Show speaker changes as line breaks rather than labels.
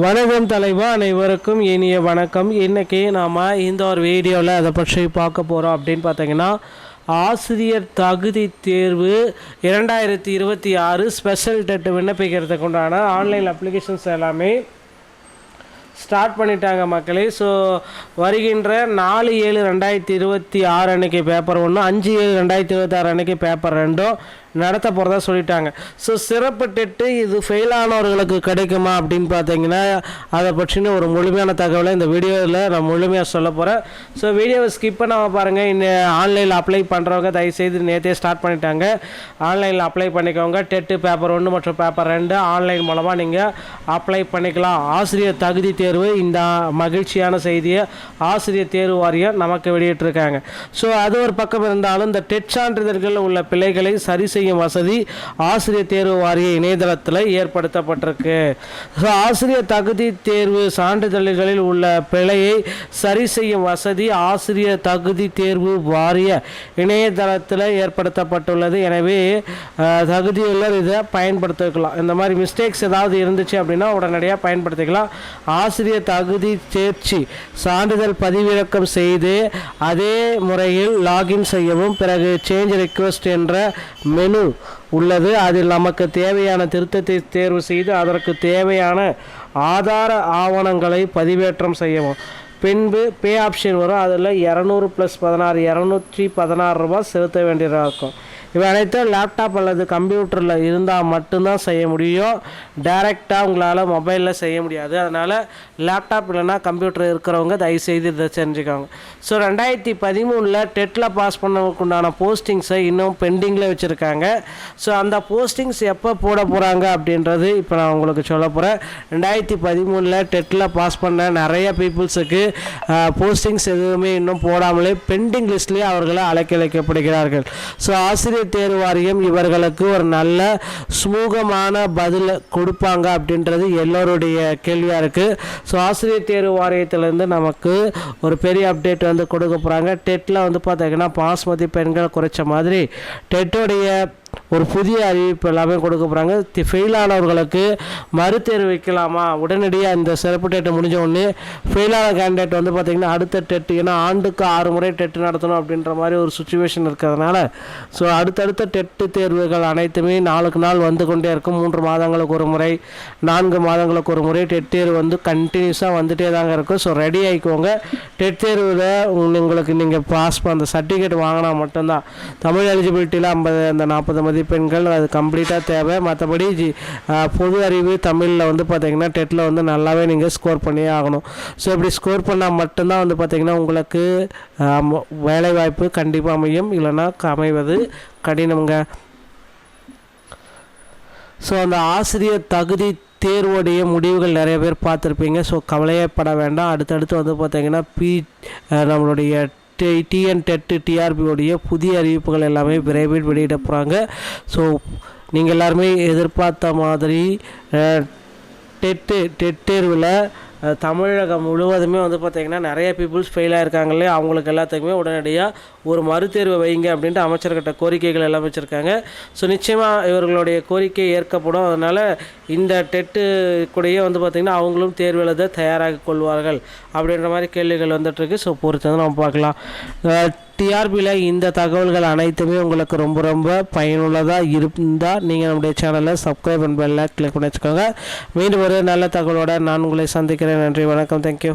வணக்கம் தலைவா, அனைவருக்கும் இனிய வணக்கம். இன்றைக்கி நாம் இந்த ஒரு வீடியோவில் அதை பற்றி பார்க்க போகிறோம் அப்படின்னு பார்த்தீங்கன்னா, ஆசிரியர் தகுதி தேர்வு 2026 ஸ்பெஷல் டெட் விண்ணப்பிக்கிறதுக்கு உண்டான ஆன்லைன் அப்ளிகேஷன்ஸ் எல்லாமே ஸ்டார்ட் பண்ணிட்டாங்க மக்களே. ஸோ வருகின்ற 4/7/2026 அன்றைக்கி பேப்பர் 1, 5/7/2026 அன்றைக்கி பேப்பர் 2 நடத்த போகிறதா சொல்லிட்டாங்க. ஸோ சிறப்பு டெட்டு இது ஃபெயில் ஆனவர்களுக்கு கிடைக்குமா அப்படின்னு பார்த்தீங்கன்னா, அதை பற்றின ஒரு முழுமையான தகவலை இந்த வீடியோவில் நான் முழுமையாக சொல்ல போகிறேன். ஸோ வீடியோவை ஸ்கிப் பண்ணாமல் பாருங்கள். இன்னும் ஆன்லைனில் அப்ளை பண்ணுறவங்க தயவுசெய்து நேற்றே ஸ்டார்ட் பண்ணிட்டாங்க. ஆன்லைனில் அப்ளை பண்ணிக்கோங்க. டெட்டு பேப்பர் 1 மற்றும் பேப்பர் 2 ஆன்லைன் மூலமாக நீங்கள் அப்ளை பண்ணிக்கலாம். ஆசிரியர் தகுதி தேர்வு, இந்த மகிழ்ச்சியான செய்தியை ஆசிரியர் தேர்வு வாரியம் நமக்கு வெளியிட்டிருக்காங்க. ஸோ அது ஒரு பக்கம் இருந்தாலும், இந்த டெட் சான்றிதழ்கள் உள்ள பிழைகளை சரி செய்யும் வசதி ஆசிரியர் தேர்வு வாரிய இணையதளத்தில் ஏற்படுத்தப்பட்டிருக்கு. ஸோ ஆசிரியர் தகுதி தேர்வு சான்றிதழ்களில் உள்ள பிழையை சரி செய்யும் வசதி ஆசிரியர் தகுதி தேர்வு வாரிய இணையதளத்தில் ஏற்படுத்தப்பட்டுள்ளது. எனவே தகுதியுள்ளர் இதை பயன்படுத்திக்கலாம். இந்த மாதிரி மிஸ்டேக்ஸ் ஏதாவது இருந்துச்சு அப்படின்னா உடனடியாக பயன்படுத்திக்கலாம். ஆசிரியர் தகுதி தேர்ச்சி சான்றிதழ் பதிவிறக்கம் செய்து அதே முறையில் லாகின் செய்யவும். பிறகு சேஞ்ச் ரிக்வெஸ்ட் என்ற மெனு உள்ளது. அதில் நமக்கு தேவையான திருத்தத்தை தேர்வு செய்து அதற்கு தேவையான ஆதார ஆவணங்களை பதிவேற்றம் செய்யவும். பின்பு பே ஆப்ஷன் வரும். அதில் 200 + 16 216 ரூபாய் செலுத்த வேண்டியதாக இருக்கும். இவை அனைத்தும் லேப்டாப் அல்லது கம்ப்யூட்டரில் இருந்தால் மட்டும்தான் செய்ய முடியும். டைரெக்டாக உங்களால் மொபைலில் செய்ய முடியாது. அதனால் லேப்டாப் இல்லைனா கம்ப்யூட்டர் இருக்கிறவங்க தயவுசெய்து இதை தெரிஞ்சுக்கோங்க. ஸோ 2013 டெட்டில் பாஸ் பண்ணவுக்குண்டான போஸ்டிங்ஸை இன்னும் பெண்டிங்கில் வச்சுருக்காங்க. ஸோ அந்த போஸ்டிங்ஸ் எப்போ போட போகிறாங்க அப்படின்றது இப்போ நான் உங்களுக்கு சொல்ல போகிறேன். 2013 டெட்டில் பாஸ் பண்ண நிறைய பீப்புள்ஸுக்கு போஸ்டிங்ஸ் எதுவுமே இன்னும் போடாமலே பெண்டிங் லிஸ்ட்லேயே அவர்களை அழைக்கப்படுகிறார்கள். ஸோ ஆசிரியர் தேர்வு வாரியம் இவர்களுக்கு ஒரு நல்ல சுமூகமான பதில் கொடுப்பாங்க அப்படின்றது எல்லோருடைய கேள்வியாக இருக்குது. ஸோ ஆசிரியர் தேர்வு வாரியத்திலேருந்து நமக்கு ஒரு பெரிய அப்டேட் வந்து கொடுக்க போகிறாங்க. டெட்டில் வந்து பார்த்தீங்கன்னா பாஸ் மதிப்பெண்கள் குறைச்ச மாதிரி டெட்டோடைய ஒரு புதிய அறிவிப்பு எல்லாமே கொடுக்க போகிறாங்க. ஃபெயில் ஆனவர்களுக்கு மறுதேர்வு வைக்கலாமா, உடனடியாக இந்த சிறப்பு டெட்டு முடிஞ்ச உடனே ஃபெயிலான கேண்டிடேட் வந்து பார்த்திங்கன்னா அடுத்த டெட்டு, ஏன்னா ஆண்டுக்கு 6 முறை டெட்டு நடத்தணும் அப்படின்ற மாதிரி ஒரு சுச்சுவேஷன் இருக்கிறதுனால ஸோ அடுத்தடுத்த டெட்டு தேர்வுகள் அனைத்துமே நாளுக்கு நாள் வந்து கொண்டே இருக்கும். 3 மாதங்களுக்கு ஒரு முறை, 4 மாதங்களுக்கு ஒரு முறை டெட் தேர்வு வந்து கண்டினியூஸாக வந்துகிட்டே தாங்க இருக்கும். So ready ஆகிக்கோங்க. டெட் தேர்வில் உங்களுக்கு நீங்கள் பாஸ் அந்த சர்டிஃபிகேட் வாங்கினா மட்டும்தான். தமிழ் எலிஜிபிலிட்டியில் 50 அந்த 40 மதிப்பெண்கள் அது கம்ப்ளீட்டாக தேவை. மற்றபடி பொது அறிவு தமிழில் வந்து பார்த்திங்கன்னா டெட்டில் வந்து நல்லாவே நீங்கள் ஸ்கோர் பண்ணியே ஆகணும். ஸோ இப்படி ஸ்கோர் பண்ணால் மட்டும்தான் வந்து பார்த்திங்கன்னா உங்களுக்கு வேலைவாய்ப்பு கண்டிப்பாக அமையும், இல்லைன்னா அமைவது கடினங்க. ஸோ அந்த ஆசிரியர் தகுதி தேர்வுடைய முடிவுகள் நிறைய பேர் பார்த்துருப்பீங்க. ஸோ கவலையப்பட வேண்டாம். அடுத்தடுத்து வந்து பார்த்திங்கன்னா நம்மளுடைய டிஎன் டெட்டு டிஆர்பியோடைய புதிய அறிவிப்புகள் எல்லாமே விரைவில் வெளியிட போகிறாங்க. ஸோ நீங்கள் எல்லாருமே எதிர்பார்த்த மாதிரி டெட் தேர்வில் தமிழகம் முழுவதுமே வந்து பார்த்திங்கன்னா நிறைய பீப்புள்ஸ் ஃபெயில் ஆகிருக்காங்களே, அவங்களுக்கு எல்லாத்துக்குமே உடனடியாக ஒரு மறுதேர்வு வைங்க அப்படின்ட்டு அமைச்சர்கிட்ட கோரிக்கைகள் எல்லாம் வச்சுருக்காங்க. ஸோ நிச்சயமாக இவர்களுடைய கோரிக்கை ஏற்கப்படும். அதனால் இந்த டெட்டு கூடயே வந்து பார்த்திங்கன்னா அவங்களும் தேர்வு எழுத தயாராக கொள்வார்கள் அப்படின்ற மாதிரி கேள்விகள் வந்துட்டுருக்கு. ஸோ பொறுத்து நம்ம பார்க்கலாம். டிஆர்பியில் இந்த தகவல்கள் அனைத்துமே உங்களுக்கு ரொம்ப ரொம்ப பயனுள்ளதாக இருந்தால் நீங்கள் நம்முடைய சேனலை சப்ஸ்கிரைப் பண்ண பெல்லை கிளிக் பண்ணி வச்சுக்கோங்க. மீண்டும் ஒரு நல்ல தகவலோடு நான் உங்களை சந்திக்கிறேன். நன்றி, வணக்கம், தேங்க்யூ.